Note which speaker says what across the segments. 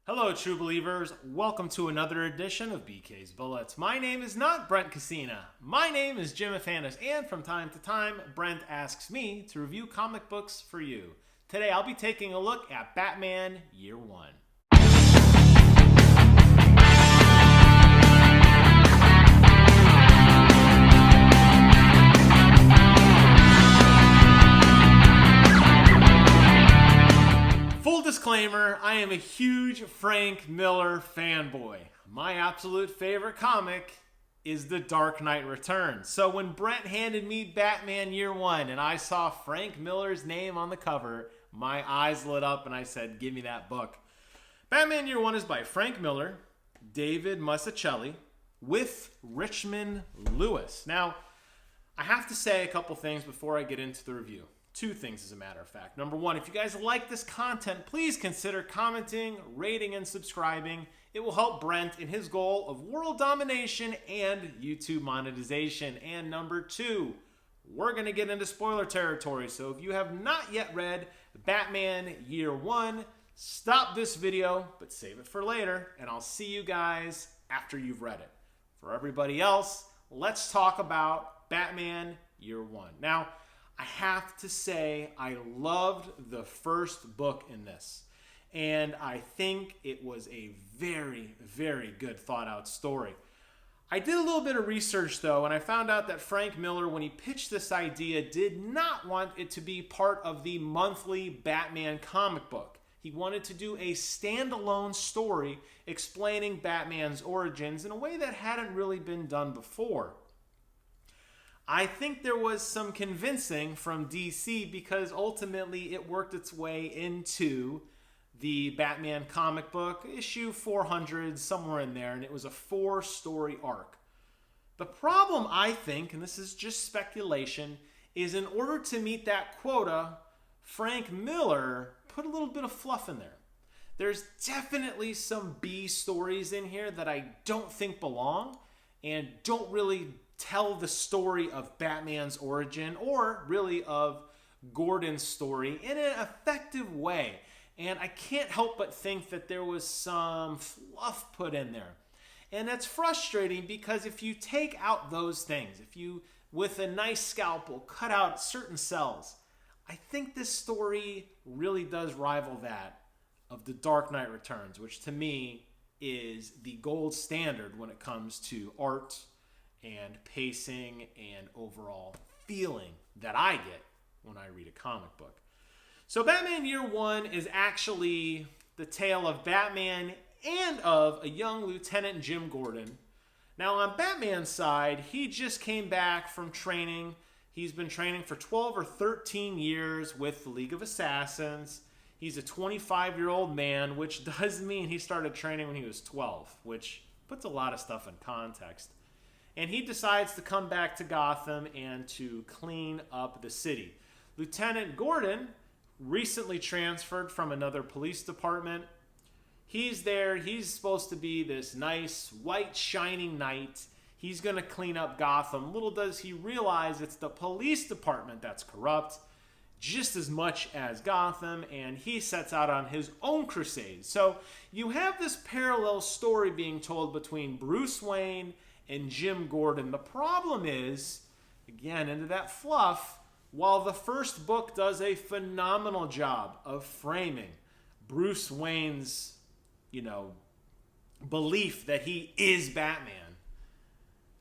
Speaker 1: Hello, true believers. Welcome to another edition of BK's Bullets. My name is not Brent Cassina. My name is Jim Afanis, and from time to time, Brent asks me to review comic books for you. Today, I'll be taking a look at Batman Year One. Full disclaimer, I am a huge Frank Miller fanboy. My absolute favorite comic is The Dark Knight Returns. So when Brent handed me Batman Year One and I saw Frank Miller's name on the cover, my eyes lit up and I said, give me that book. Batman Year One is by Frank Miller, David Mazzucchelli, with Richmond Lewis. Now, I have to say a couple things before I get into the review. Two things, as a matter of fact. Number one, if you guys like this content, please consider commenting, rating, and subscribing. It will help Brent in his goal of world domination and YouTube monetization. And number two, we're going to get into spoiler territory. So if you have not yet read Batman Year One, stop this video, but save it for later, and I'll see you guys after you've read it. For everybody else, let's talk about Batman Year One. Now, I have to say I loved the first book in this. And I think it was a very, very good thought out story. I did a little bit of research though, and I found out that Frank Miller, when he pitched this idea, did not want it to be part of the monthly Batman comic book. He wanted to do a standalone story explaining Batman's origins in a way that hadn't really been done before. I think there was some convincing from DC because ultimately it worked its way into the Batman comic book, issue 400, somewhere in there, and it was a 4-story arc. The problem, I think, and this is just speculation, is in order to meet that quota, Frank Miller put a little bit of fluff in there. There's definitely some B stories in here that I don't think belong and don't really tell the story of Batman's origin or really of Gordon's story in an effective way. And I can't help but think that there was some fluff put in there. And that's frustrating because if you take out those things, if you, with a nice scalpel, cut out certain cells, I think this story really does rival that of The Dark Knight Returns, which to me is the gold standard when it comes to art and pacing and overall feeling that I get when I read a comic book. So Batman Year One is actually the tale of Batman and of a young Lieutenant Jim Gordon. Now on Batman's side, he just came back from training. He's been training for 12 or 13 years with the League of Assassins. He's a 25-year-old man, which does mean he started training when he was 12, which puts a lot of stuff in context. And he decides to come back to Gotham and to clean up the city. Lieutenant Gordon recently transferred from another police department. He's there. He's supposed to be this nice, white, shining knight. He's going to clean up Gotham. Little does he realize it's the police department that's corrupt, just as much as Gotham, and he sets out on his own crusade. So you have this parallel story being told between Bruce Wayne and Jim Gordon. The problem is, again, into that fluff, while the first book does a phenomenal job of framing Bruce Wayne's, belief that he is Batman,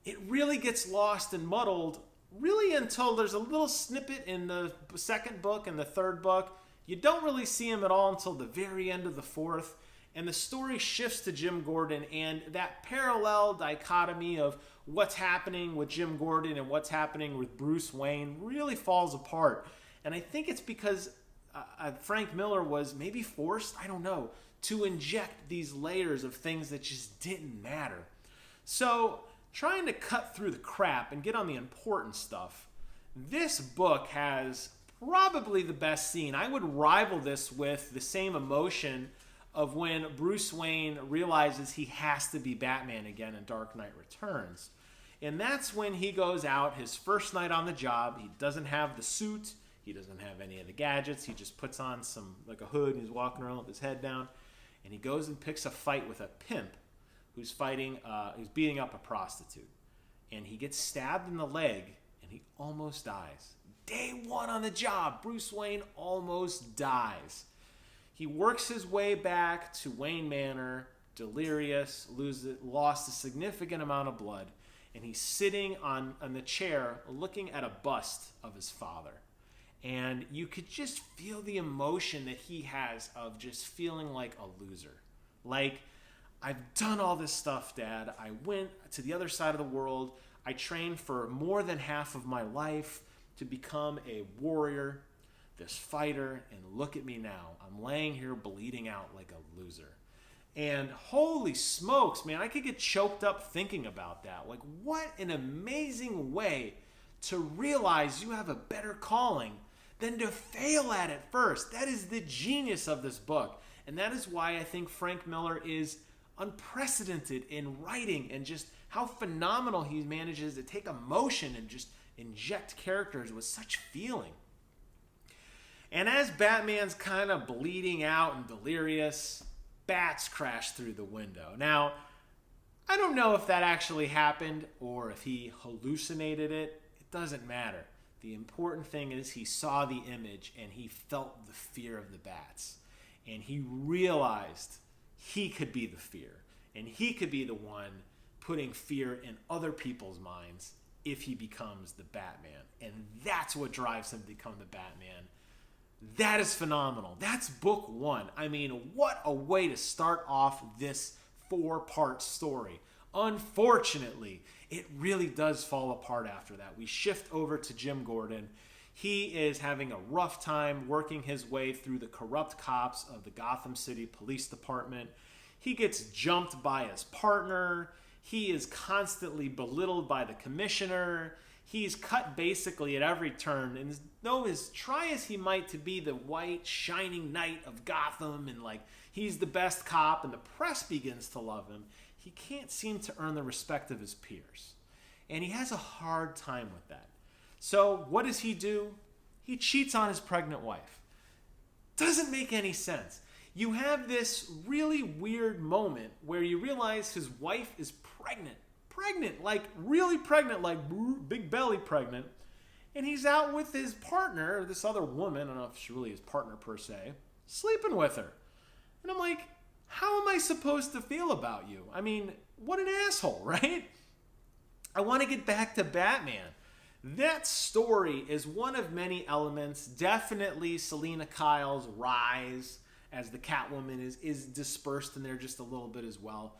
Speaker 1: it really gets lost and muddled really until there's a little snippet in the second book and the third book. You don't really see him at all until the very end of the fourth. And the story shifts to Jim Gordon, and that parallel dichotomy of what's happening with Jim Gordon and what's happening with Bruce Wayne really falls apart. And I think it's because Frank Miller was maybe forced, I don't know, to inject these layers of things that just didn't matter. So, trying to cut through the crap and get on the important stuff, this book has probably the best scene. I would rival this with the same emotion of when Bruce Wayne realizes he has to be Batman again in Dark Knight Returns. And that's when he goes out, his first night on the job. He doesn't have the suit. He doesn't have any of the gadgets. He just puts on a hood and he's walking around with his head down. and he goes and picks a fight with a pimp who's beating up a prostitute. And he gets stabbed in the leg, and he almost dies. Day one on the job, Bruce Wayne almost dies. He works his way back to Wayne Manor, delirious, lost a significant amount of blood, and he's sitting on the chair looking at a bust of his father. And you could just feel the emotion that he has of just feeling like a loser. Like, I've done all this stuff, Dad. I went to the other side of the world. I trained for more than half of my life to become a warrior, this fighter, and look at me now. I'm laying here bleeding out like a loser. And holy smokes, man, I could get choked up thinking about that. Like, what an amazing way to realize you have a better calling than to fail at it first. That is the genius of this book. And that is why I think Frank Miller is unprecedented in writing, and just how phenomenal he manages to take emotion and just inject characters with such feeling. And as Batman's kind of bleeding out and delirious, bats crash through the window. Now, I don't know if that actually happened or if he hallucinated it. It doesn't matter. The important thing is he saw the image and he felt the fear of the bats. And he realized he could be the fear. And he could be the one putting fear in other people's minds if he becomes the Batman. And that's what drives him to become the Batman. That is phenomenal. That's book one. I mean, what a way to start off this 4-part story. Unfortunately, it really does fall apart after that. We shift over to Jim Gordon. He is having a rough time working his way through the corrupt cops of the Gotham City Police Department. He gets jumped by his partner. He is constantly belittled by the commissioner. He's cut basically at every turn. And though as try as he might to be the white, shining knight of Gotham, and like he's the best cop and the press begins to love him, he can't seem to earn the respect of his peers. And he has a hard time with that. So what does he do? He cheats on his pregnant wife. Doesn't make any sense. You have this really weird moment where you realize his wife is pregnant, like really pregnant, like big belly pregnant. And he's out with his partner, this other woman, I don't know if she's really his partner per se, sleeping with her. And I'm like, how am I supposed to feel about you? I mean, what an asshole, right? I want to get back to Batman. That story is one of many elements. Definitely Selena Kyle's rise as the Catwoman is dispersed in there just a little bit as well.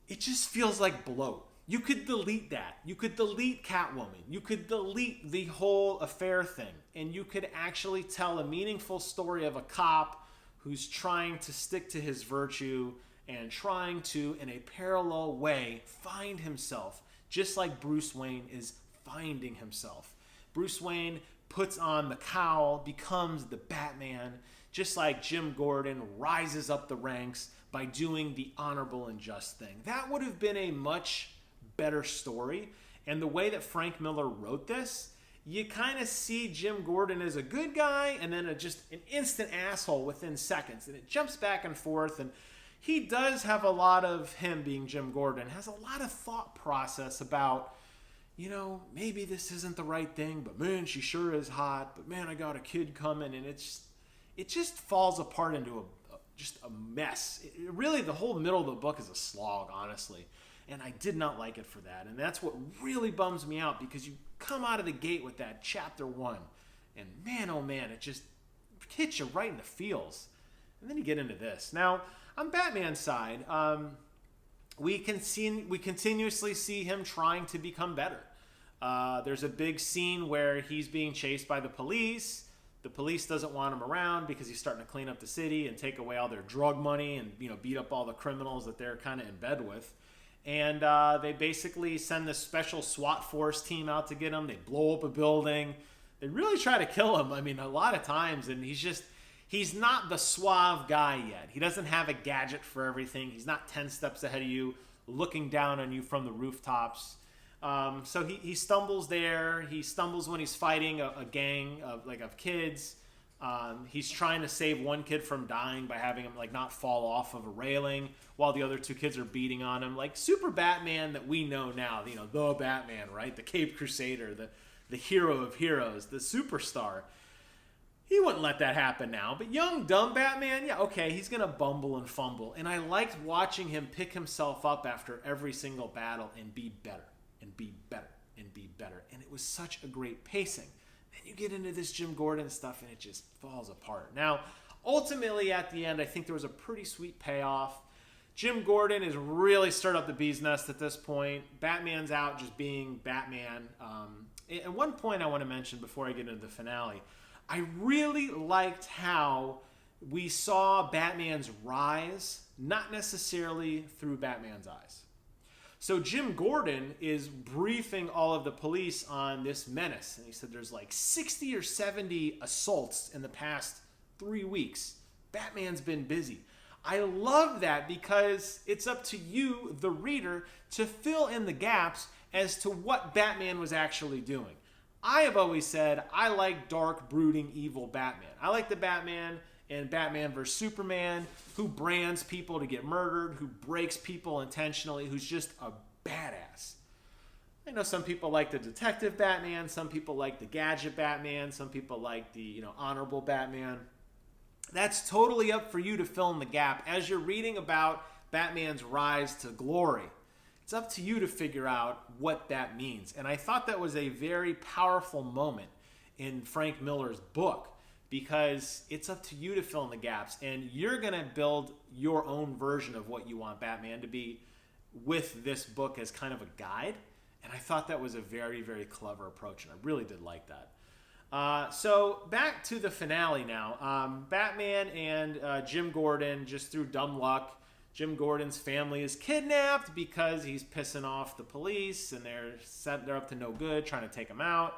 Speaker 1: It just feels like bloat. You could delete that. You could delete Catwoman. You could delete the whole affair thing. And you could actually tell a meaningful story of a cop who's trying to stick to his virtue and trying to, in a parallel way, find himself, just like Bruce Wayne is finding himself. Bruce Wayne puts on the cowl, becomes the Batman, just like Jim Gordon rises up the ranks by doing the honorable and just thing. That would have been a much better story. And the way that Frank Miller wrote this, you kind of see Jim Gordon as a good guy and then just an instant asshole within seconds. And it jumps back and forth. And he does have a lot of him being Jim Gordon, has a lot of thought process about, you know, maybe this isn't the right thing, but man, she sure is hot. But man, I got a kid coming. And it just falls apart into just a mess. Really, the whole middle of the book is a slog, honestly. And I did not like it for that. And that's what really bums me out, because you come out of the gate with that chapter 1. And man, oh man, it just hits you right in the feels. And then you get into this. Now, on Batman's side, we continuously see him trying to become better. There's a big scene where he's being chased by the police. The police doesn't want him around because he's starting to clean up the city and take away all their drug money and, you know, beat up all the criminals that they're kind of in bed with. And they basically send this special SWAT force team out to get him. They blow up a building. They really try to kill him, I mean, a lot of times. And he's not the suave guy yet. He doesn't have a gadget for everything. He's not 10 steps ahead of you, looking down on you from the rooftops. So he stumbles there. He stumbles when he's fighting a gang of kids. He's trying to save one kid from dying by having him like not fall off of a railing while the other two kids are beating on him. Like super Batman that we know now, you know, the Batman, right? The Caped Crusader, the hero of heroes, the superstar. He wouldn't let that happen now. But young, dumb Batman, yeah, okay, he's going to bumble and fumble. And I liked watching him pick himself up after every single battle and be better and be better and be better. And it was such a great pacing. Then you get into this Jim Gordon stuff and it just falls apart. Now, ultimately at the end, I think there was a pretty sweet payoff. Jim Gordon is really stirred up the bee's nest at this point. Batman's out just being Batman. At one point I want to mention before I get into the finale, I really liked how we saw Batman's rise, not necessarily through Batman's eyes. So Jim Gordon is briefing all of the police on this menace. And he said there's like 60 or 70 assaults in the past 3 weeks. Batman's been busy. I love that because it's up to you, the reader, to fill in the gaps as to what Batman was actually doing. I have always said I like dark, brooding, evil Batman. I like the Batman in Batman vs. Superman who brands people to get murdered, who breaks people intentionally, who's just a badass. I know some people like the detective Batman, some people like the gadget Batman, some people like the, honorable Batman. That's totally up for you to fill in the gap as you're reading about Batman's rise to glory. It's up to you to figure out what that means. And I thought that was a very powerful moment in Frank Miller's book because it's up to you to fill in the gaps. And you're going to build your own version of what you want Batman to be with this book as kind of a guide. And I thought that was a very, very clever approach. And I really did like that. So back to the finale now. Batman and Jim Gordon, just through dumb luck, Jim Gordon's family is kidnapped because he's pissing off the police and they're up to no good, trying to take him out.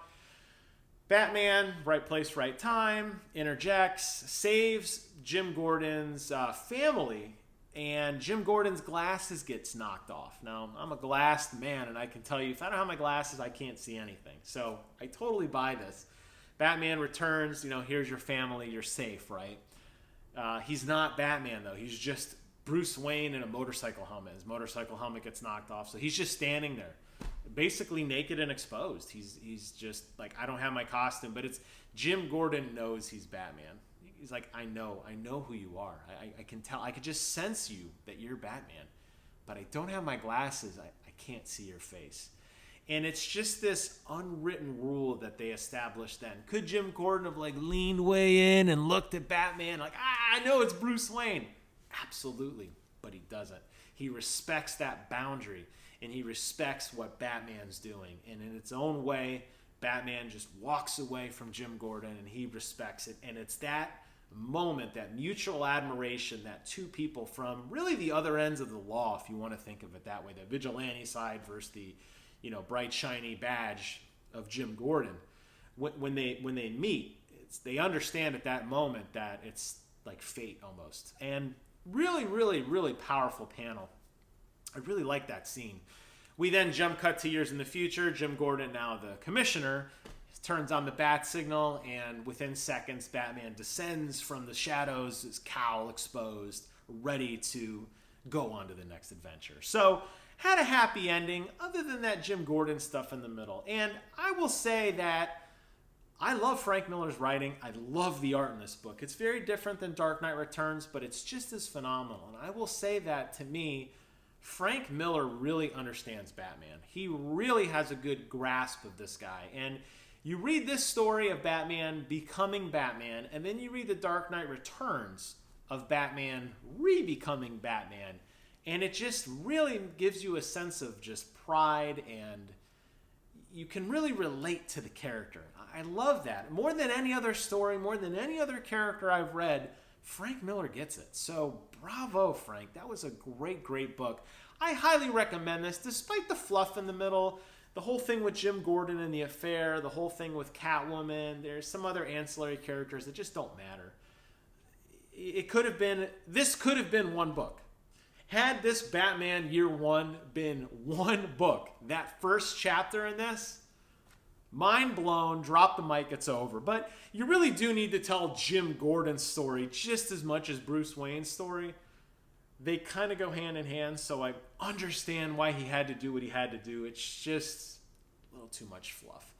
Speaker 1: Batman, right place, right time, interjects, saves Jim Gordon's family, and Jim Gordon's glasses gets knocked off. Now, I'm a glassed man, and I can tell you, if I don't have my glasses, I can't see anything. So I totally buy this. Batman returns, here's your family, you're safe, right? He's not Batman, though. He's just Bruce Wayne in a motorcycle helmet. His motorcycle helmet gets knocked off, so he's just standing there, basically naked and exposed. He's just like, I don't have my costume, but it's Jim Gordon knows he's Batman. He's like, I know who you are. I can tell. I could just sense you that you're Batman, but I don't have my glasses. I can't see your face. And it's just this unwritten rule that they established then. Could Jim Gordon have leaned way in and looked at Batman like, I know it's Bruce Wayne? Absolutely, but he doesn't. He respects that boundary, and he respects what Batman's doing. And in its own way, Batman just walks away from Jim Gordon, and he respects it. And it's that moment, that mutual admiration that two people from really the other ends of the law, if you want to think of it that way, the vigilante side versus the, bright, shiny badge of Jim Gordon, when they meet, they understand at that moment that it's like fate almost. And really, really, really powerful panel. I really like that scene. We then jump cut to years in the future. Jim Gordon, now the commissioner, turns on the bat signal, and within seconds, Batman descends from the shadows, his cowl exposed, ready to go on to the next adventure. So, had a happy ending, other than that Jim Gordon stuff in the middle. And I will say that I love Frank Miller's writing. I love the art in this book. It's very different than Dark Knight Returns, but it's just as phenomenal. And I will say that, to me, Frank Miller really understands Batman. He really has a good grasp of this guy. And you read this story of Batman becoming Batman, and then you read The Dark Knight Returns of Batman re-becoming Batman, and it just really gives you a sense of just pride, and you can really relate to the character. I love that. More than any other story, more than any other character I've read, Frank Miller gets it. So bravo, Frank. That was a great, great book. I highly recommend this, despite the fluff in the middle, the whole thing with Jim Gordon and the affair, the whole thing with Catwoman. There's some other ancillary characters that just don't matter. This could have been one book. Had this Batman Year One been one book, that first chapter in this, mind blown, drop the mic, it's over. But you really do need to tell Jim Gordon's story just as much as Bruce Wayne's story. They kind of go hand in hand, so I understand why he had to do what he had to do. It's just a little too much fluff.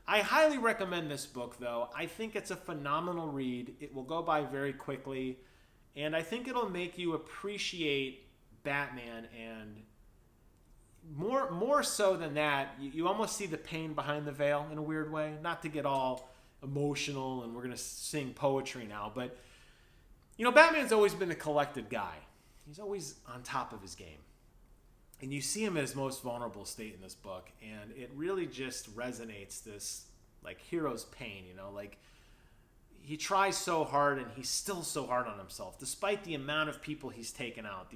Speaker 1: I highly recommend this book, though. I think it's a phenomenal read. It will go by very quickly, and I think it'll make you appreciate Batman, and more so than that, you almost see the pain behind the veil in a weird way. Not to get all emotional, and we're going to sing poetry now, but, you know, Batman's always been a collected guy. He's always on top of his game. And you see him at his most vulnerable state in this book, and it really just resonates, this like hero's pain, you know, like he tries so hard and he's still so hard on himself, despite the amount of people he's taken out,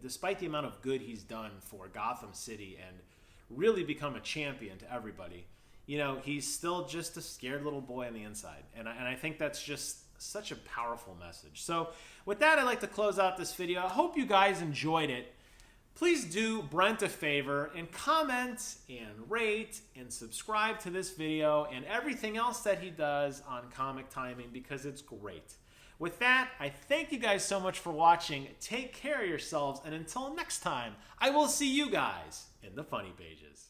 Speaker 1: despite the amount of good he's done for Gotham City and really become a champion to everybody. You know, he's still just a scared little boy on the inside. And I think that's just such a powerful message. So with that, I'd like to close out this video. I hope you guys enjoyed it. Please do Brent a favor and comment and rate and subscribe to this video and everything else that he does on Comic Timing, because it's great. With that, I thank you guys so much for watching. Take care of yourselves, and until next time, I will see you guys in the funny pages.